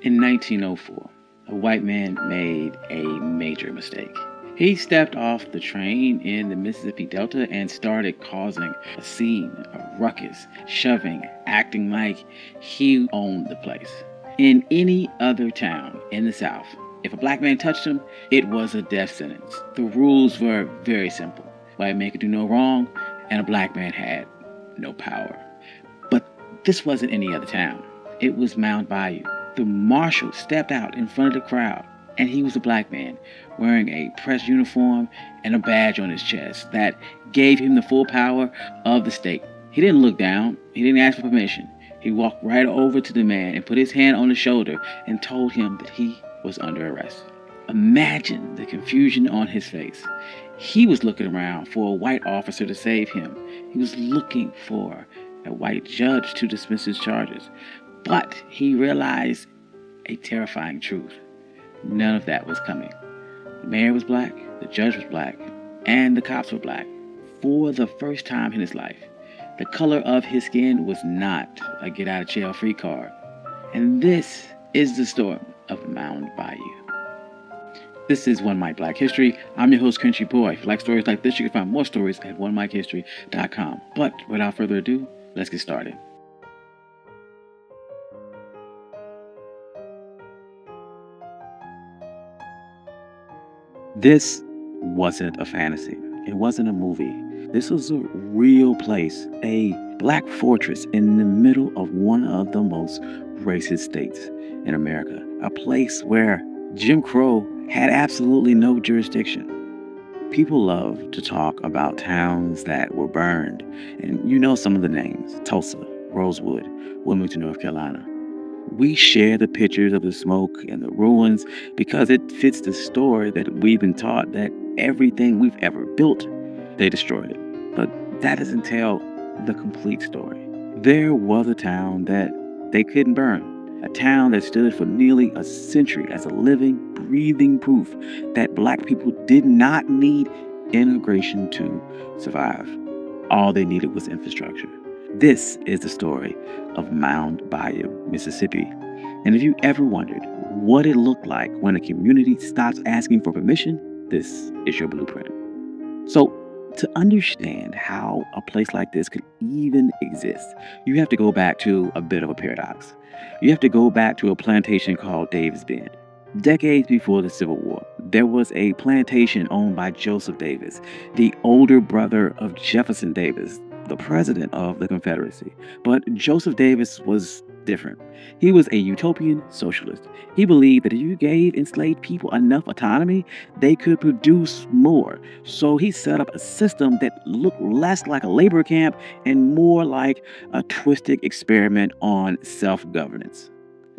In 1904, a white man made a major mistake. He stepped off the train in the Mississippi Delta and started causing a scene, a ruckus, shoving, acting like he owned the place. In any other town in the South, if a black man touched him, it was a death sentence. The rules were very simple. White man could do no wrong, and a black man had no power. But this wasn't any other town. It was Mound Bayou. The marshal stepped out in front of the crowd, and he was a black man wearing a press uniform and a badge on his chest that gave him the full power of the state. He didn't look down. He didn't ask for permission. He walked right over to the man and put his hand on his shoulder and told him that he was under arrest. Imagine the confusion on his face. He was looking around for a white officer to save him. He was looking for a white judge to dismiss his charges. But he realized a terrifying truth. None of that was coming. The mayor was black, the judge was black, and the cops were black. For the first time in his life, the color of his skin was not a get-out-of-jail-free card. And this is the story of Mound Bayou. This is One Mic Black History. I'm your host, Country Boy. If you like stories like this, you can find more stories at onemichistory.com. But without further ado, let's get started. This wasn't a fantasy. It wasn't a movie. This was a real place, a black fortress in the middle of one of the most racist states in America. A place where Jim Crow had absolutely no jurisdiction. People love to talk about towns that were burned, and you know some of the names: Tulsa, Rosewood, Wilmington, North Carolina. We share the pictures of the smoke and the ruins because it fits the story that we've been taught that everything we've ever built, they destroyed it. But that doesn't tell the complete story. There was a town that they couldn't burn. A town that stood for nearly a century as a living, breathing proof that black people did not need immigration to survive. All they needed was infrastructure. This is the story of Mound Bayou, Mississippi. And if you ever wondered what it looked like when a community stops asking for permission, this is your blueprint. So, to understand how a place like this could even exist, you have to go back to a bit of a paradox. You have to go back to a plantation called Davis Bend. Decades before the Civil War, there was a plantation owned by Joseph Davis, the older brother of Jefferson Davis, the president of the Confederacy. But Joseph Davis was different. He was a utopian socialist. He believed that if you gave enslaved people enough autonomy, they could produce more. So he set up a system that looked less like a labor camp and more like a twisted experiment on self-governance.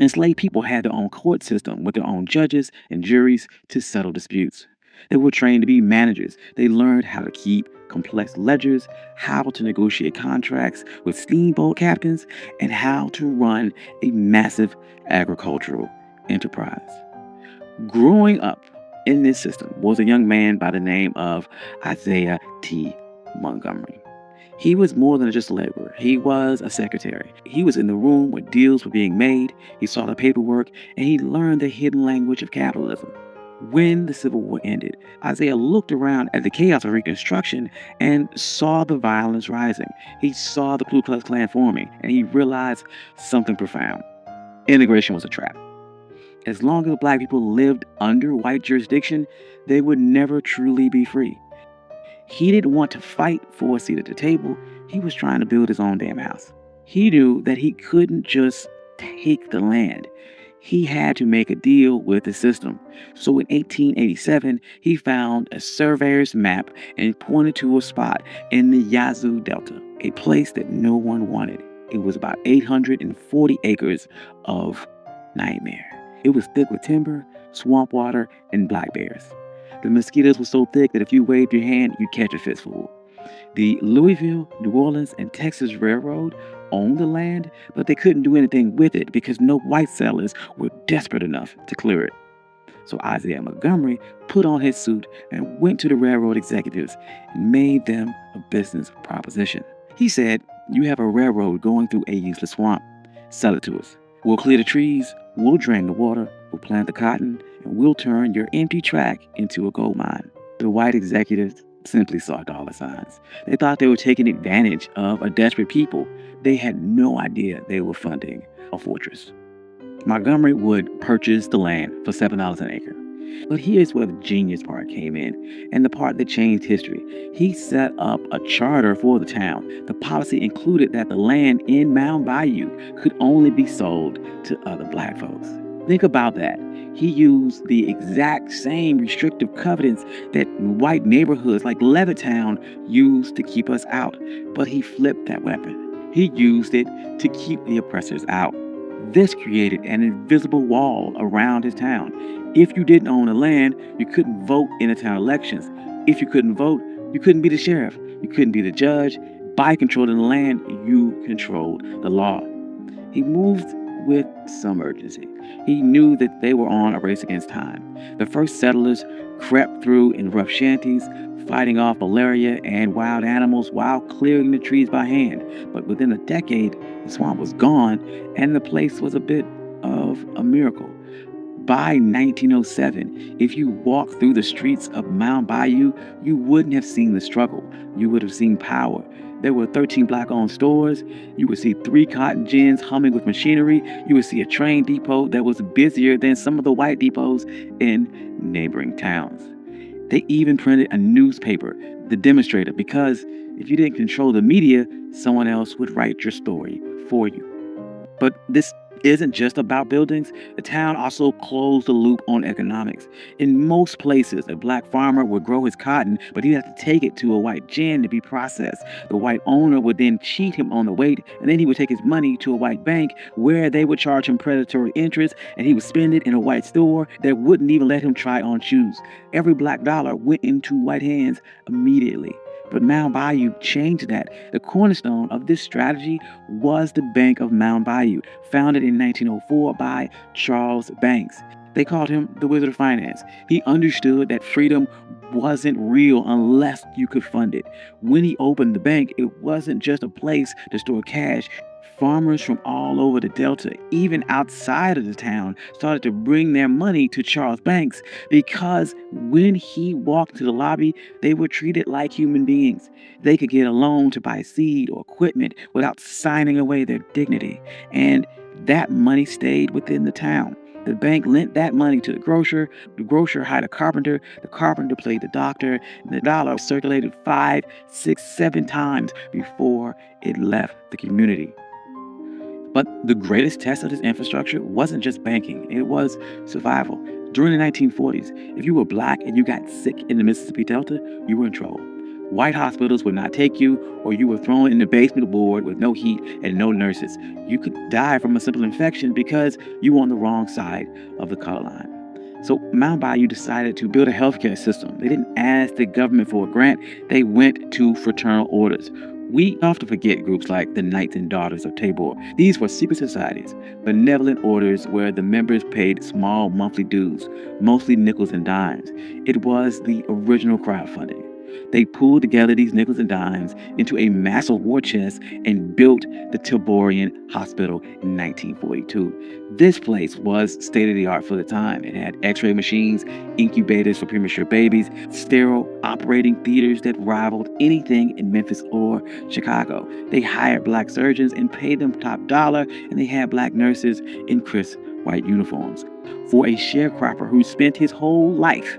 Enslaved people had their own court system with their own judges and juries to settle disputes. They were trained to be managers. They learned how to keep complex ledgers, how to negotiate contracts with steamboat captains, and how to run a massive agricultural enterprise. Growing up in this system was a young man by the name of Isaiah T. Montgomery. He was more than just a laborer. He was a secretary. He was in the room where deals were being made. He saw the paperwork, and he learned the hidden language of capitalism. When the Civil War ended, Isaiah looked around at the chaos of Reconstruction and saw the violence rising. He saw the Ku Klux Klan forming, and he realized something profound. Integration was a trap. As long as black people lived under white jurisdiction, they would never truly be free. He didn't want to fight for a seat at the table. He was trying to build his own damn house. He knew that he couldn't just take the land. He had to make a deal with the system. So in 1887, he found a surveyor's map and pointed to a spot in the Yazoo Delta, a place that no one wanted. It was about 840 acres of nightmare. It was thick with timber, swamp water, and black bears. The mosquitoes were so thick that if you waved your hand, you'd catch a fistful. The Louisville, New Orleans, and Texas Railroad owned the land, but they couldn't do anything with it because no white settlers were desperate enough to clear it. So Isaiah Montgomery put on his suit and went to the railroad executives and made them a business proposition. He said, "You have a railroad going through a useless swamp. Sell it to us." We'll clear the trees, we'll drain the water, we'll plant the cotton, and we'll turn your empty tract into a gold mine. The white executives simply saw dollar signs. They thought they were taking advantage of a desperate people. They had no idea they were funding a fortress. Montgomery would purchase the land for $7 an acre. But here's where the genius part came in, and the part that changed history. He set up a charter for the town. The policy included that the land in Mound Bayou could only be sold to other black folks. Think about that. He used the exact same restrictive covenants that white neighborhoods like Levittown used to keep us out, but he flipped that weapon. He used it to keep the oppressors out. This created an invisible wall around his town. If you didn't own the land, you couldn't vote in the town elections. If you couldn't vote, you couldn't be the sheriff. You couldn't be the judge. By controlling the land, you controlled the law. He moved with some urgency. He knew that they were on a race against time. The first settlers crept through in rough shanties, fighting off malaria and wild animals while clearing the trees by hand. But within a decade, the swamp was gone, and the place was a bit of a miracle. By 1907, if you walked through the streets of Mound Bayou, you wouldn't have seen the struggle. You would have seen power. There were 13 black-owned stores. You would see 3 cotton gins humming with machinery. You would see a train depot that was busier than some of the white depots in neighboring towns. They even printed a newspaper, The Demonstrator, because if you didn't control the media, someone else would write your story for you. But this isn't just about buildings. The town also closed the loop on economics. In most places, a black farmer would grow his cotton, but he'd have to take it to a white gin to be processed. The white owner would then cheat him on the weight, and then he would take his money to a white bank where they would charge him predatory interest, and he would spend it in a white store that wouldn't even let him try on shoes. Every black dollar went into white hands immediately. But Mound Bayou changed that. The cornerstone of this strategy was the Bank of Mound Bayou, founded in 1904 by Charles Banks. They called him the Wizard of Finance. He understood that freedom wasn't real unless you could fund it. When he opened the bank, it wasn't just a place to store cash. Farmers from all over the Delta, even outside of the town, started to bring their money to Charles Banks because when he walked to the lobby, they were treated like human beings. They could get a loan to buy seed or equipment without signing away their dignity. And that money stayed within the town. The bank lent that money to the grocer hired a carpenter, the carpenter played the doctor, and the dollar circulated 5, 6, 7 times before it left the community. But the greatest test of this infrastructure wasn't just banking, it was survival. During the 1940s, if you were black and you got sick in the Mississippi Delta, you were in trouble. White hospitals would not take you, or you were thrown in the basement ward with no heat and no nurses. You could die from a simple infection because you were on the wrong side of the color line. So Mound Bayou decided to build a healthcare system. They didn't ask the government for a grant, they went to fraternal orders. We often forget groups like the Knights and Daughters of Tabor. These were secret societies, benevolent orders where the members paid small monthly dues, mostly nickels and dimes. It was the original crowdfunding. They pulled together these nickels and dimes into a massive war chest and built the Taborian Hospital in 1942. This place was state-of-the-art for the time. It had x-ray machines, incubators for premature babies, sterile operating theaters that rivaled anything in Memphis or Chicago. They hired black surgeons and paid them top dollar, and they had black nurses in crisp white uniforms. For a sharecropper who spent his whole life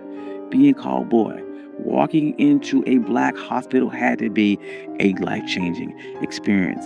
being called boy, walking into a black hospital had to be a life-changing experience.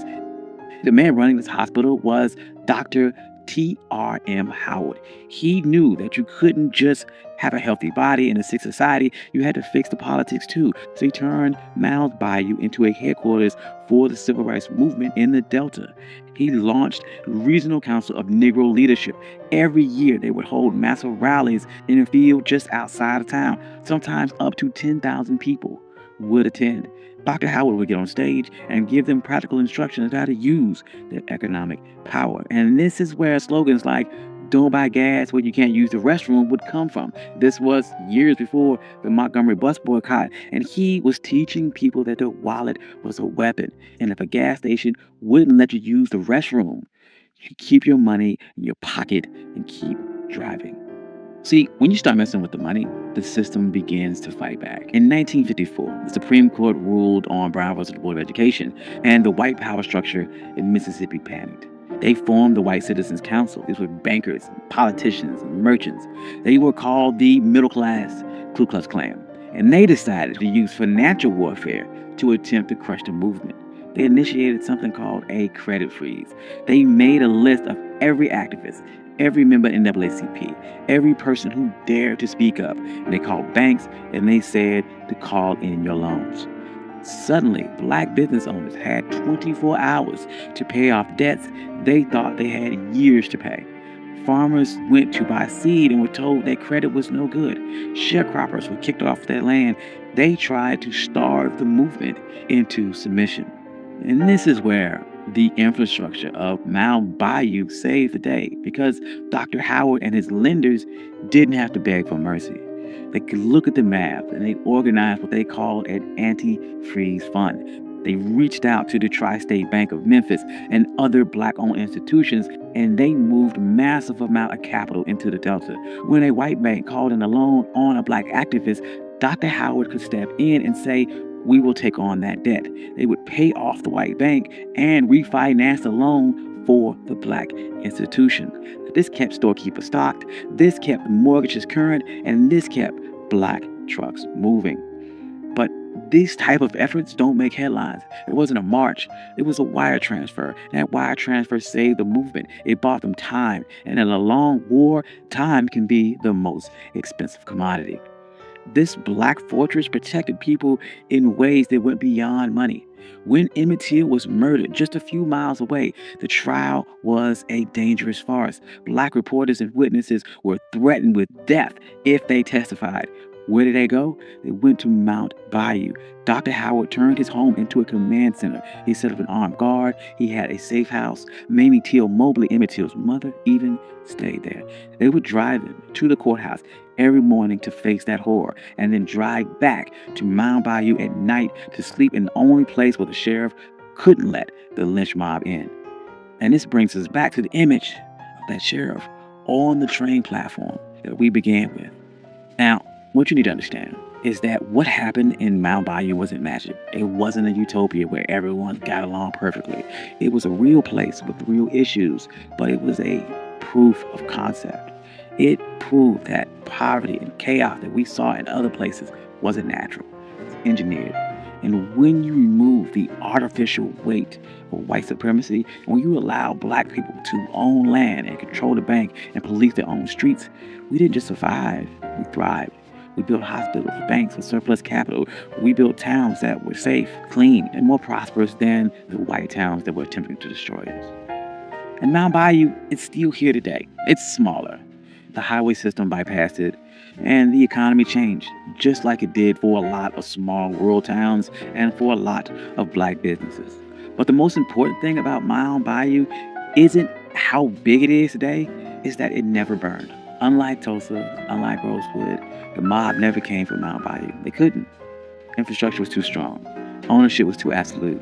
The man running this hospital was Dr. T.R.M. Howard. He knew that you couldn't just have a healthy body in a sick society, you had to fix the politics too. So he turned Mound Bayou into a headquarters for the civil rights movement in the Delta. He launched the Regional Council of Negro Leadership. Every year they would hold massive rallies in a field just outside of town. Sometimes up to 10,000 people would attend. Dr. Howard would get on stage and give them practical instructions on how to use their economic power. And this is where slogans like "Don't buy gas when you can't use the restroom" would come from. This was years before the Montgomery bus boycott, and he was teaching people that their wallet was a weapon. And if a gas station wouldn't let you use the restroom, You keep your money in your pocket and keep driving. See, when you start messing with the money, the system begins to fight back. In 1954, the Supreme Court ruled on Brown versus the Board of Education, and the white power structure in Mississippi panicked. They formed the White Citizens Council. These were bankers, politicians, and merchants. They were called the middle class Ku Klux Klan, and they decided to use financial warfare to attempt to crush the movement. They initiated something called a credit freeze. They made a list of every activist, every member in NAACP, every person who dared to speak up. And they called banks and they said to call in your loans. Suddenly, black business owners had 24 hours to pay off debts they thought they had years to pay. Farmers went to buy seed and were told their credit was no good. Sharecroppers were kicked off their land. They tried to starve the movement into submission. And this is where the infrastructure of Mound Bayou saved the day, because Dr. Howard and his lenders didn't have to beg for mercy. They could look at the map and they organized what they called an anti-freeze fund. They reached out to the Tri-State Bank of Memphis and other black-owned institutions, and they moved massive amount of capital into the Delta. When a white bank called in a loan on a black activist, Dr. Howard could step in and say, "We will take on that debt." They would pay off the white bank and refinance the loan for the black institution. This kept storekeepers stocked, this kept mortgages current, and this kept black trucks moving. But these type of efforts don't make headlines. It wasn't a march. It was a wire transfer. That wire transfer saved the movement. It bought them time. And in a long war, time can be the most expensive commodity. This black fortress protected people in ways that went beyond money. When Emmett Till was murdered just a few miles away, the trial was a dangerous farce. Black reporters and witnesses were threatened with death if they testified. Where did they go? They went to Mound Bayou. Dr. Howard turned his home into a command center. He set up an armed guard. He had a safe house. Mamie Till Mobley, Emmett Till's mother, even stayed there. They would drive him to the courthouse every morning to face that horror, and then drive back to Mound Bayou at night to sleep in the only place where the sheriff couldn't let the lynch mob in. And this brings us back to the image of that sheriff on the train platform that we began with. Now, what you need to understand is that what happened in Mound Bayou wasn't magic. It wasn't a utopia where everyone got along perfectly. It was a real place with real issues, but it was a proof of concept. It proved that poverty and chaos that we saw in other places wasn't natural. It's engineered. And when you remove the artificial weight of white supremacy, and when you allow black people to own land and control the bank and police their own streets, we didn't just survive, we thrived. We built hospitals, banks with surplus capital. We built towns that were safe, clean, and more prosperous than the white towns that were attempting to destroy us. And Mound Bayou is still here today. It's smaller. The highway system bypassed it, and the economy changed, just like it did for a lot of small rural towns and for a lot of black businesses. But the most important thing about Mound Bayou isn't how big it is today, it's that it never burned. Unlike Tulsa, unlike Rosewood, the mob never came from Mound Bayou. They couldn't. Infrastructure was too strong. Ownership was too absolute.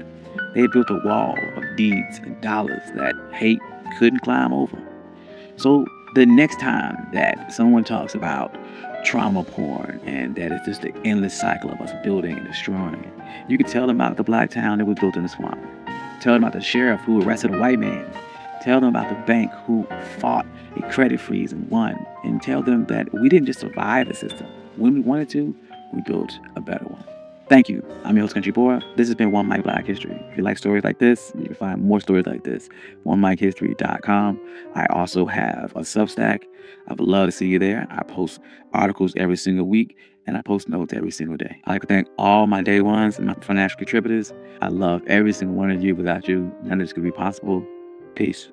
They had built a wall of deeds and dollars that hate couldn't climb over. So the next time that someone talks about trauma porn and that it's just an endless cycle of us building and destroying, you can tell them about the black town that was built in the swamp. Tell them about the sheriff who arrested a white man. Tell them about the bank who fought a credit freeze and won. And tell them that we didn't just survive the system. When we wanted to, we built a better one. Thank you. I'm your host, Country Boy. This has been One Mic Black History. If you like stories like this, you can find more stories like this. OneMicHistory.com. I also have a Substack. I would love to see you there. I post articles every single week, and I post notes every single day. I'd like to thank all my day ones and my financial contributors. I love every single one of you. Without you, none of this could be possible. Peace.